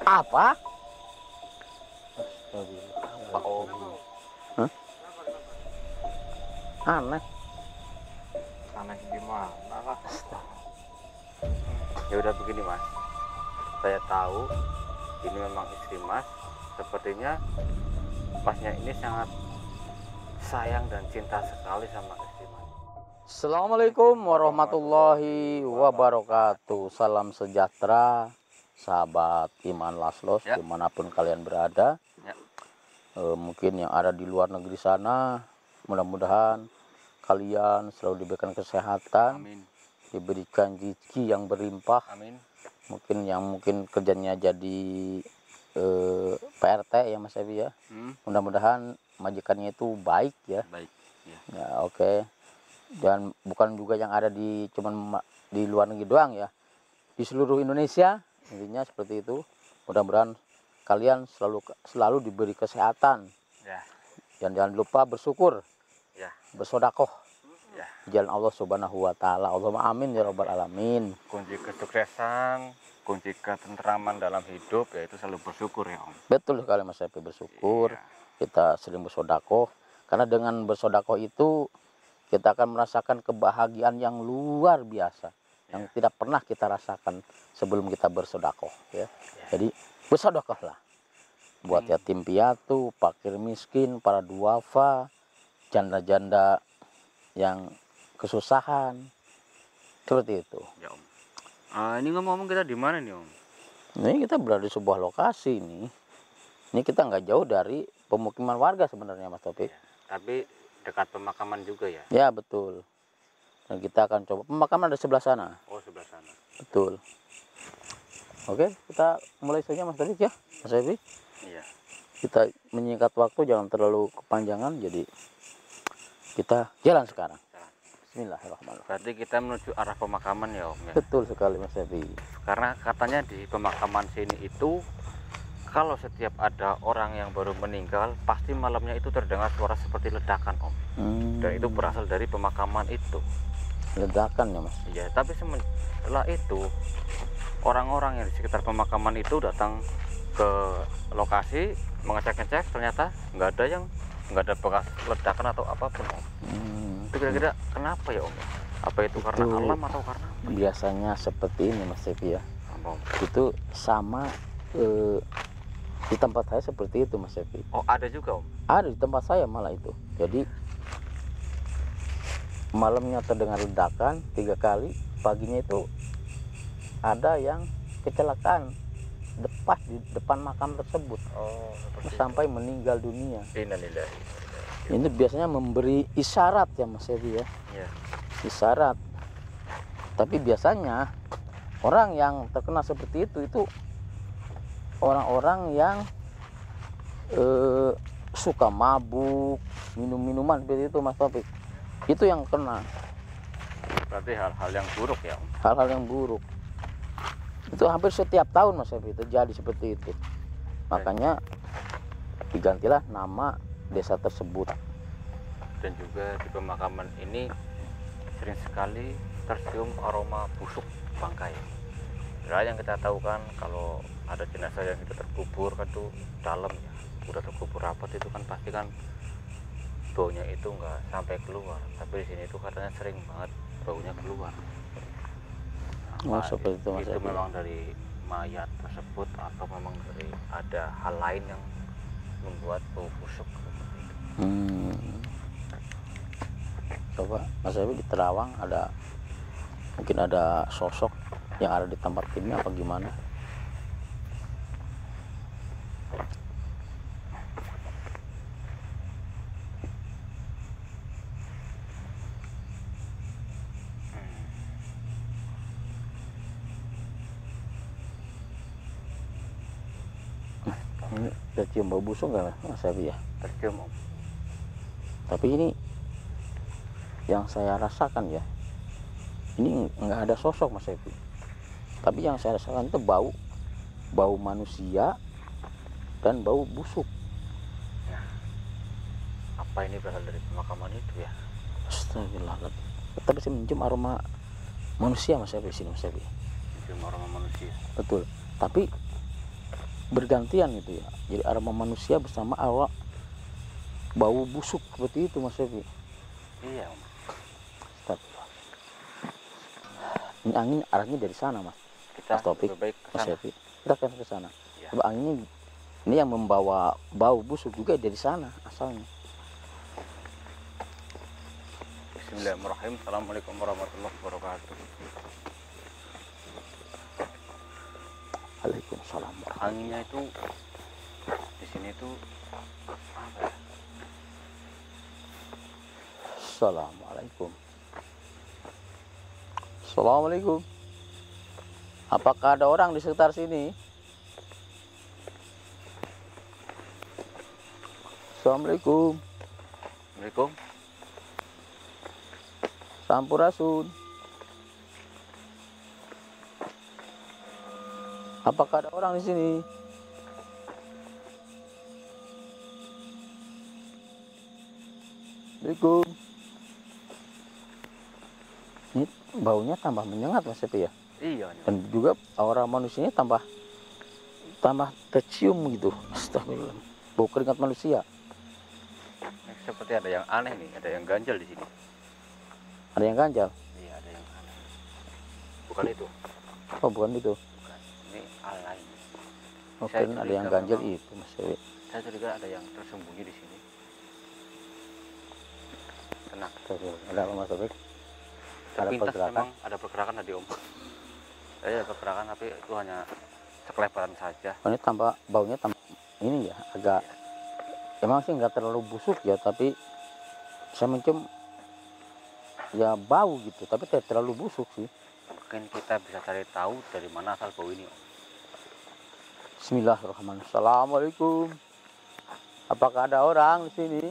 Apa? Pak Om. Hah? Aneh. Aneh gimana lah. Ya udah begini Mas. Saya tahu ini memang istri Mas. Sepertinya Masnya ini sangat sayang dan cinta sekali sama istri Mas. Assalamualaikum warahmatullahi wabarakatuh. Salam sejahtera, sahabat Iman Laslos, Ya. dimanapun kalian berada. Ya. Mungkin yang ada di luar negeri sana, mudah-mudahan kalian selalu diberikan kesehatan, Amin. diberikan rezeki yang berlimpah. Amin. Mungkin kerjanya jadi PRT ya Mas Ebi ya. Mudah-mudahan majikannya itu baik ya. Baik. Ya. Ya oke. Dan bukan juga yang ada di cuman di luar negeri doang ya, di seluruh Indonesia intinya seperti itu. Mudah-mudahan kalian selalu diberi kesehatan. Ya. Dan jangan lupa bersyukur, Ya. bersodakoh Ya. di jalan Allah Subhanahu wa taala. Allahumma amin ya rabbal alamin. Kunci kesuksesan, kunci ketentraman dalam hidup yaitu selalu bersyukur ya Om. Betul sekali Mas Epi, bersyukur. Iya. Kita sering bersodakoh, karena dengan bersodakoh itu kita akan merasakan kebahagiaan yang luar biasa yang tidak pernah kita rasakan sebelum kita bersodakoh ya. Jadi bersodakohlah buat yatim piatu, fakir miskin, para duafa, janda-janda yang kesusahan, seperti itu. Ya Om. Ini ngomong-ngomong kita di mana nih Om? Ini kita berada di sebuah lokasi ini. Ini kita nggak jauh dari pemukiman warga sebenarnya Mas Taufik. Ya. Tapi dekat pemakaman juga ya? Ya betul. Dan kita akan coba, pemakaman ada sebelah sana. Oh sebelah sana. Betul. Oke, kita mulai saja Mas Taufik ya, Mas Ebi. Iya. Kita menyingkat waktu, jangan terlalu kepanjangan, jadi kita jalan sekarang. Bismillahirrahmanirrahim. Berarti kita menuju arah pemakaman ya Om ya? Betul sekali Mas Ebi. Karena katanya di pemakaman sini itu kalau setiap ada orang yang baru meninggal pasti malamnya itu terdengar suara seperti ledakan Om. Dan itu berasal dari pemakaman itu. Ledakan ya Mas? Iya, tapi setelah itu orang-orang yang di sekitar pemakaman itu datang ke lokasi mengecek-ngecek, ternyata nggak ada bekas ledakan atau apapun Om. Itu kira-kira kenapa ya Om? Apa itu karena alam atau karena apa? Biasanya seperti ini Mas Ebi ya. Apa, Om? Itu sama di tempat saya seperti itu Mas Ebi. Oh ada juga Om? Ada di tempat saya malah itu. Jadi malamnya terdengar ledakan 3 kali, paginya itu ada yang kecelakaan pas di depan makam tersebut. Oh, sampai meninggal dunia. Innalillahi. Ini biasanya memberi isyarat ya Mas Ebi ya. Iya. Isyarat. Tapi biasanya orang yang terkena seperti itu orang-orang yang suka mabuk, minum-minuman seperti itu Mas Taufik. Itu yang kena. Berarti hal-hal yang buruk ya Om? Hal-hal yang buruk. Itu hampir setiap tahun Mas Taufik terjadi seperti itu. Makanya digantilah nama desa tersebut. Dan juga di pemakaman ini sering sekali tercium aroma busuk bangkai. Karena yang kita tahu kan kalau ada jenazah yang itu terkubur kan tuh dalam ya, udah terkubur rapat itu kan pasti kan baunya itu nggak sampai keluar. Tapi di sini itu katanya sering banget baunya keluar. Oh seperti itu Mas Itu Ebi. memang dari mayat tersebut atau memang dari ada hal lain yang membuat bau busuk seperti itu. Coba Mas Ebi di Terawang mungkin ada sosok yang ada di tempat ini apa gimana? Ini udah cium bau busuk nggak Mas Ebi ya? Tercium Om. Tapi ini yang saya rasakan ya, ini nggak ada sosok Mas Evi. Tapi yang saya rasakan itu bau manusia dan bau busuk. Nah, apa ini berasal dari pemakaman itu ya? Astagfirullahaladzim. Tapi saya mencium aroma manusia Mas Evi sini Mas Evi. Mencium aroma manusia. Betul. Tapi bergantian gitu ya. Jadi aroma manusia bersama aroma bau busuk seperti itu Mas Yofi. Iya Om. Astagfirullah. Ini angin arahnya dari sana Mas. Kita Mas Taufik, lebih baik ke Mas sana. Yofi. Kita akan ke sana. Iya. Coba anginnya ini yang membawa bau busuk juga dari sana asalnya. Bismillahirrahmanirrahim. Assalamualaikum warahmatullahi wabarakatuh. Waalaikumsalam. Anginnya itu di sini tuh apa ya? Assalamualaikum. Assalamualaikum. Apakah ada orang di sekitar sini? Assalamualaikum. Assalamualaikum. Sampurasun. Apakah ada orang di sini? Assalamualaikum. Ini baunya tambah menyengat Mas Epi ya. Iya. Dan juga aura manusianya tambah tercium gitu. Astagfirullah. Bau keringat manusia. Seperti ada yang aneh nih, ada yang ganjal di sini. Ada yang ganjal. Iya, ada yang aneh. Bukan itu. Oh bukan itu. Bukan. Ini hal lain. Oh, Saya kirain ada curiga yang ganjal memang. itu Mas Epi. Saya curiga ada yang tersembunyi di sini. Tenang. Astagfirullah. Ada apa Mas Taufik? Ada Sepintas pergerakan? memang ada pergerakan tadi Om. Ada pergerakan tapi itu hanya sekeleparan saja. Oh, ini tambah baunya tambah ini ya agak emang sih nggak terlalu busuk ya, tapi saya mencium ya bau gitu, tapi tidak terlalu busuk sih. Mungkin kita bisa cari tahu dari mana asal bau ini Om. Bismillahirrahmanirrahim. Assalamualaikum. Apakah ada orang di sini?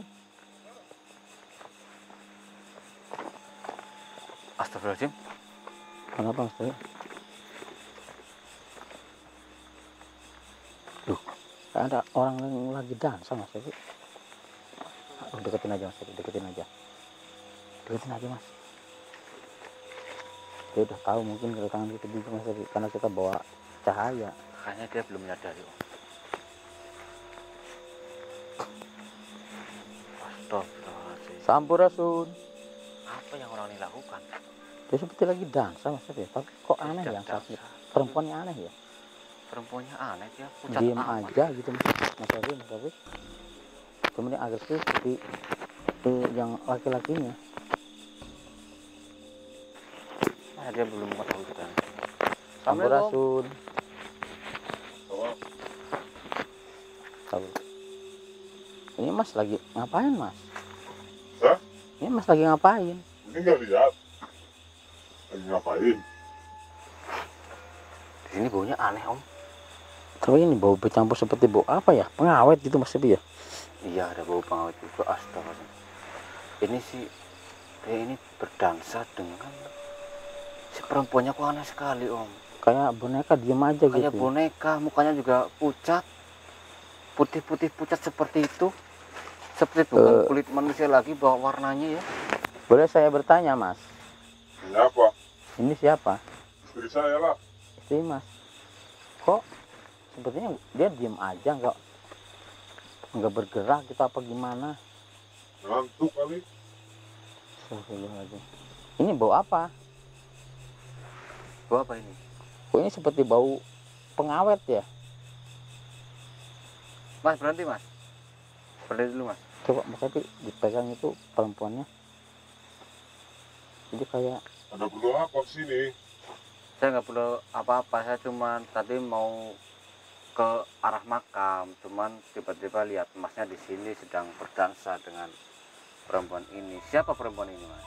Astagfirullahaladzim. Kenapa Mas Taufik? Duh, ada orang yang lagi dansa Mas Taufik. Oh, deketin aja Mas Taufik, deketin aja Mas. Dia udah tahu mungkin kedatangan kita juga Mas Taufik, karena kita bawa cahaya. Kayaknya dia belum menyadari Om. Astagfirullahaladzim. Sampurasun. Apa yang orang ini lakukan? Dia seperti lagi dansa Mas Taufik, tapi kok aneh Tidak ya dansa. perempuannya aneh ya. Perempuannya aneh, dia pucat Diem amat. aja gitu Mas Taufik. Kemudian agresif seperti yang laki-lakinya. Nah, dia belum mengetahui kita. Sampurasun. Tahu. Ini Mas lagi ngapain Mas? Hah? Ini Mas lagi ngapain? Ini nggak lihat lagi ngapain. Di sini baunya aneh Om. Tapi ini bau bercampur seperti bau apa ya? Pengawet gitu Mas Epi ya? Iya, ada bau pengawet juga. Astagfirullahaladzim. Ini sih dia ini berdansa dengan si perempuannya kok aneh sekali Om. Kayak boneka diem aja Kayak gitu. boneka, mukanya juga pucat, putih-putih pucat seperti itu. Seperti bukan kulit manusia lagi, bawa warnanya ya. Boleh saya bertanya Mas? Ini apa? Ini siapa? Istri saya lah. Istri Mas. Kok sepertinya dia diem aja, nggak bergerak gitu apa gimana? Ngantuk kali. Astagfirullahaladzim. Ini bau apa? Bau apa ini? Kok ini seperti bau pengawet ya? Mas, berhenti Mas. Berhenti dulu Mas. Coba Mas Epi dipegang itu perempuannya. Jadi kayak Ada perlu apa ke sini? Saya nggak perlu apa-apa, saya cuman tadi mau ke arah makam, cuman tiba-tiba lihat Masnya di sini sedang berdansa dengan perempuan ini. Siapa perempuan ini Mas?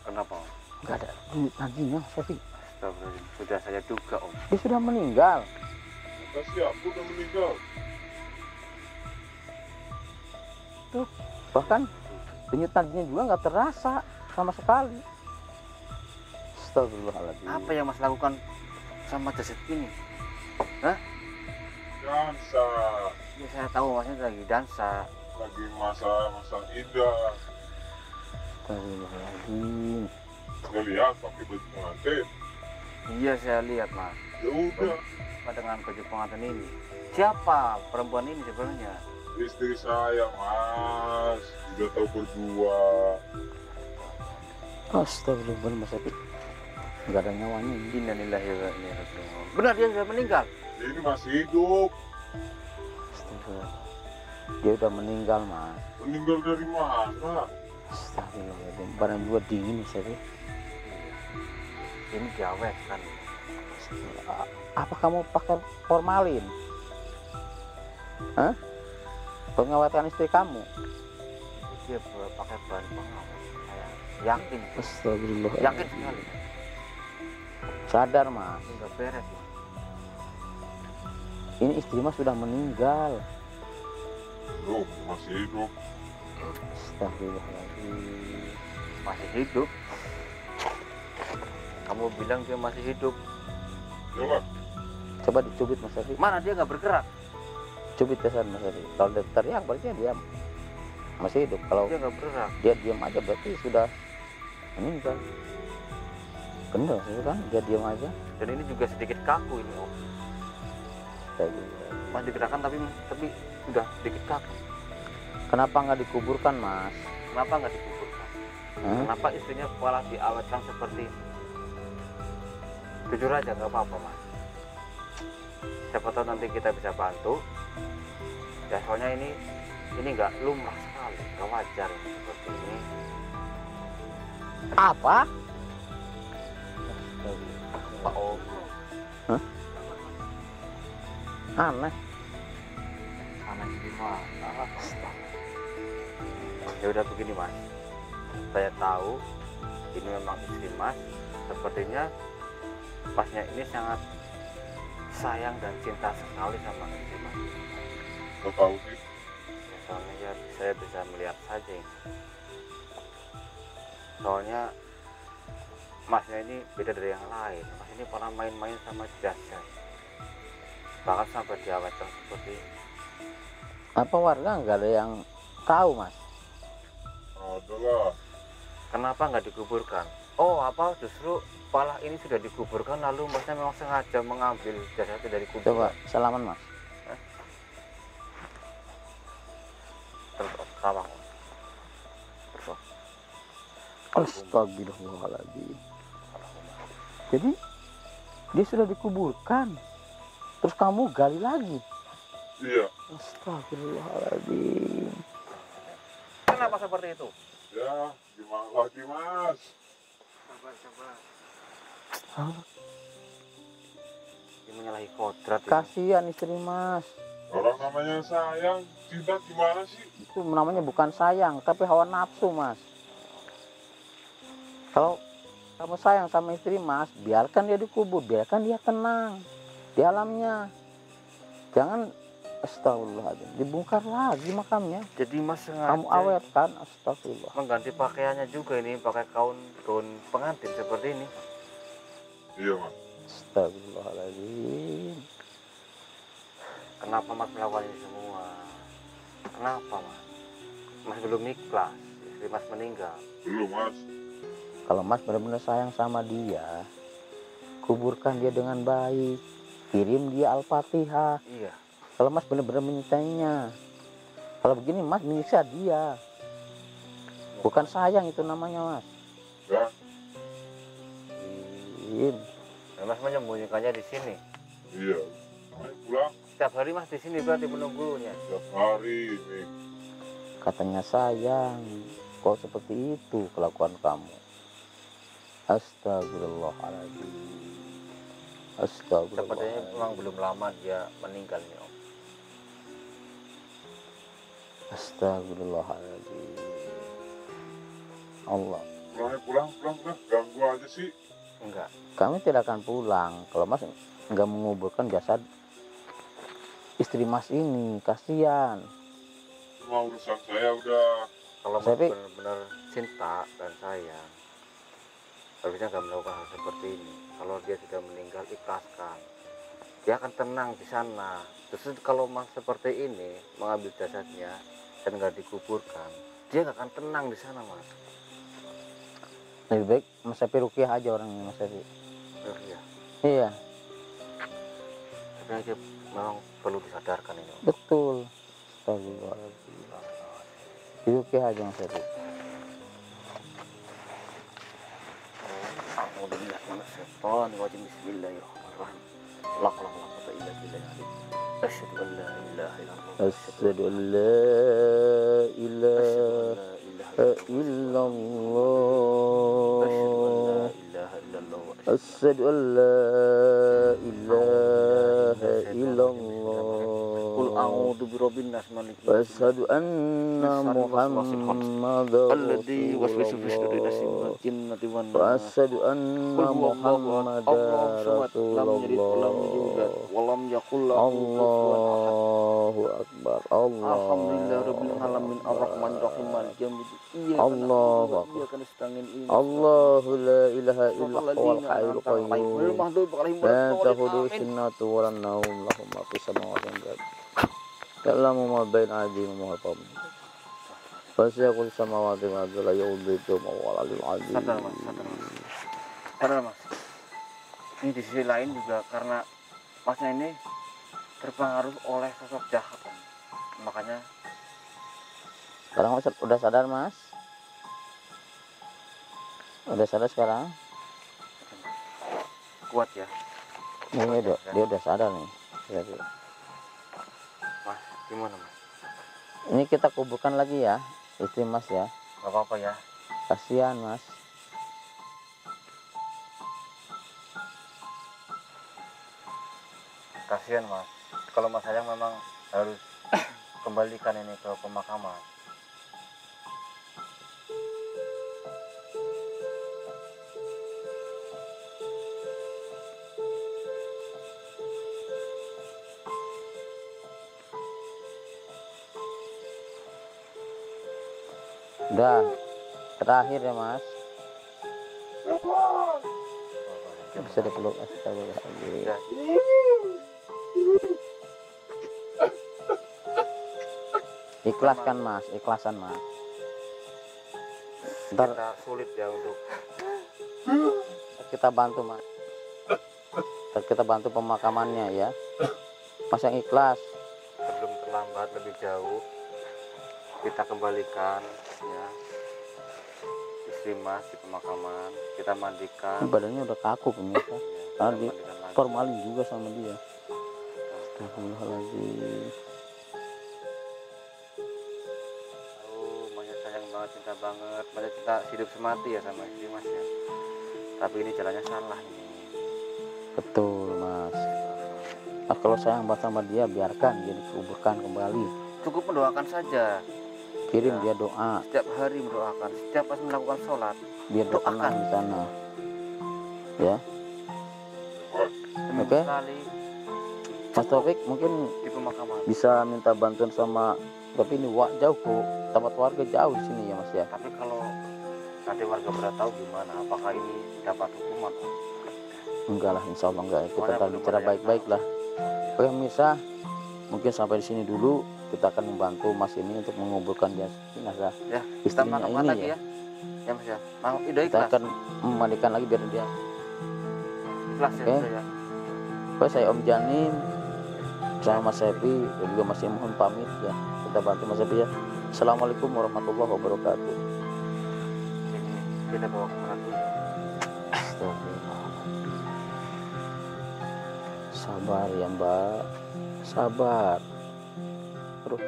Kenapa Om? nggak ada duit naginya Mas Epi. Astagfirullahaladzim, sudah saya duga Om. Dia sudah meninggal. Kata siapa udah meninggal? Tuh, bahkan denyut nadinya juga nggak terasa sama sekali. Astagfirullahaladzim. Apa yang Mas lakukan sama jasad ini? Dansa. Ya saya tahu Masnya lagi dansa. Lagi masa indah. Astagfirullahaladzim. Nggak lihat pakai baju pengantin. Iya saya lihat Mas. Ya udah, dengan baju pengantin ini. Siapa perempuan ini sebenarnya? istri saya mas, sudah tahu berdua. Astagfirullah Mas Epi. Nggak ada nyawanya ini. Innalillahi wa inna ilaihi raji'un. Benar dia sudah meninggal. Ini masih hidup. Astagfirullah. Dia udah meninggal Mas. Meninggal dari mana? Astagfirullah. Barang juga dingin Mas Epi. Ini diawetkan. Apa kamu pakai formalin? Hah? Pengawetkan istri kamu? Dia pakai bahan pengawet. Saya yakin. Astagfirullah. Yakin sekali. Sadar Mas. Ini nggak beres. Mas. Ini istri Mas sudah meninggal. Belum, masih hidup. Astagfirullahaladzim. Masih hidup. Kamu bilang dia masih hidup. Coba, Coba dicubit Mas Epi. Mana dia nggak bergerak? Cubit kesan Mas Epi. Kalau dia teriak berarti dia masih hidup. Kalau Dia nggak bergerak. dia diam aja berarti sudah meninggal. Bener sih kan? Dia diam aja. Dan ini juga sedikit kaku ini Om. Astagfirullah. Masih digerakkan tapi sudah sedikit kaku. Kenapa nggak dikuburkan Mas? Kenapa nggak dikuburkan? Hah? Kenapa istrinya malah diawetkan seperti ini? Jujur aja nggak apa-apa Mas. Siapa tahu nanti kita bisa bantu. Ya soalnya ini nggak lumrah sekali, nggak wajar ini seperti ini. Apa? Pak Om, Aneh. mana gimana? Ya udah begini Mas. Saya tahu ini memang istri Mas. Sepertinya Masnya ini sangat sayang dan cinta sekali sama istri Mas. kau tahu sih. Ya, soalnya ya saya bisa melihat saja ini. Soalnya Masnya ini beda dari yang lain. Mas ini pernah main-main sama jasad. Bahkan sampai diawetkan seperti ini. Apa warga nggak ada yang tahu Mas? Adalah, Kenapa nggak dikuburkan? Oh, apa justru malah ini sudah dikuburkan lalu Masnya memang sengaja mengambil jasadnya dari kuburan. Coba salaman Mas. Tertawa. Astagfirullahaladzim. Jadi dia sudah dikuburkan. Terus kamu gali lagi. iya. Astagfirullahaladzim. Kenapa seperti itu? Ya, gimana lagi mas? Sabar. Hah? Ini menyalahi kodrat. Ini. Kasihan istri Mas. Orang namanya sayang, cinta gimana sih? Itu namanya bukan sayang, tapi hawa nafsu Mas. Kalau kamu sayang sama istri Mas, biarkan dia dikubur, biarkan dia tenang di alamnya. Jangan astagfirullahaladzim, dibongkar lagi makamnya. Jadi Mas sengaja Kamu awetkan, astagfirullah. mengganti pakaiannya juga ini pakai gaun pengantin seperti ini. Iya mas. Astagfirullahaladzim. Kenapa Mas melakukan ini semua? Kenapa Mas? Mas belum ikhlas, istri Mas meninggal. Belum mas. Kalau Mas benar-benar sayang sama dia, kuburkan dia dengan baik, kirim dia Al-Fatihah. Iya. Kalau Mas benar-benar menyintainya. Kalau begini Mas menyiksa dia. Bukan sayang itu namanya Mas. Ya, Dan Mas menyembunyikannya di sini. iya. Ayo pulang. Setiap hari Mas di sini berarti menunggunya. Setiap hari ini. Katanya sayang, kok seperti itu kelakuan kamu. Astagfirullahaladzim. Sepertinya Astagfirullahaladzim. memang belum lama dia meninggal nih Om. Astagfirullahaladzim. Allah. Pulang. Ganggu aja sih. Enggak. Kami tidak akan pulang kalau Mas nggak menguburkan jasad istri Mas ini. Kasihan. Cuma urusan saya udah. Kalau Mas Tapi- benar-benar cinta dan sayang, harusnya nggak melakukan hal seperti ini. Kalau dia sudah meninggal, ikhlaskan. Dia akan tenang di sana. Terus kalau Mas seperti ini mengambil jasadnya dan nggak dikuburkan, dia nggak akan tenang di sana Mas. Lebih baik Mas Epi rukiah aja orangnya Mas Epi. Oh, iya. Iya. tapi aja memang perlu disadarkan ini. Betul. Astagfirullahaladzim. Itu Ki Hajeng Seru. Alhamdulillah, Bismillahirrahmanirrahim. Bismillahirrahmanirrahim. La quwwata illa billah. Asyhadu an la ilaha illallah. Asyhadu an la ilaha illallah. Asyhadu an la ilaha illallah. Qul a'udzu birabbin nas malikin. Asyhadu anna Muhammadar Alladzi waswisu fi sudurin nasi minal Rasulullah. jinnati wan nas. Asyhadu anna Muhammadar Rasulullah. Walam yakul lahu kufuwan ahad. Allahu Akbar. Alhamdulillah rabbil Allah. alamin arrahmanir rahim maliki yaumiddin. Allahu Akbar. Iyyaka nasta'in. Allahu la ilaha illa huwal hayyul qayyum. La ta'khudhuhu sinatun wa la nawm, lahu ma fis samawati wal ardi. Ya'lamu ma baina aydihim wa ma khalfahum. Fasyaqul samawati wal ardi la yu'dhibu ma huwa al-'aliyyul 'azim. Sadar mas, sadar mas. Ini di sisi lain juga karena masnya ini terpengaruh oleh sosok jahat Om. Makanya Sekarang Mas udah sadar, Mas? Udah sadar sekarang? kuat ya Dia udah sadar nih. Jadi, mas. Gimana mas? ini kita kuburkan lagi ya, istri Mas ya. Gak apa-apa ya. Kasihan Mas. Kasihan mas. Kalau mas sayang memang harus kembalikan ini ke pemakaman. Udah terakhir ya Mas. Bisa dipeluk. Astagfirullahaladzim. Ya. Ikhlaskan Mas, ikhlasan Mas. Ntar Kita sulit ya untuk kita bantu Mas. Ntar kita bantu pemakamannya ya. Mas yang ikhlas. sebelum terlambat lebih jauh kita kembalikan ya istri mas di pemakaman, kita mandikan. Badannya udah kaku pemirsa. Ya, Karena kita di mandikan lagi. formalin juga sama dia. Astagfirullahaladzim. Masnya sayang banget, cinta banget, masnya cinta hidup semati ya sama istri mas ya. Tapi ini jalannya salah ini. Betul Mas. Nah, kalau sayang banget sama dia, biarkan dia dikuburkan kembali. Cukup mendoakan saja. Kirim Ya. dia doa, Setiap hari mendoakan, setiap pas melakukan sholat biar dia doakan. tenang di sana. Ya, seminggu Oke. sekali Mas Taufik mungkin di pemakaman. bisa minta bantuan sama, tapi ini jauh kok, tempat warga jauh di sini ya Mas ya. Tapi kalau nanti warga pada tahu gimana, apakah ini dapat hukuman? Enggak lah, insya Allah enggak. Kita Mana akan belum bicara ada yang baik-baik lah. Oke Mirsa, mungkin sampai di sini dulu. Kita akan membantu Mas ini untuk menguburkan jenazah Ya, kita istrinya makaman ini lagi ya. ya. Ya mas ya. Mau ide Kita ikhlas. akan memandikan lagi biar dia. Ikhlas ya, Oke. sudah ya. Oke, saya Om Janim sama Mas Sepi dan juga masih mohon pamit ya. Kita bantu Mas Sepi ya. Assalamualaikum warahmatullahi wabarakatuh. Ini kita bawa kemana dulu? Astagfirullahaladzim. Sabar ya Mbak, sabar. Terus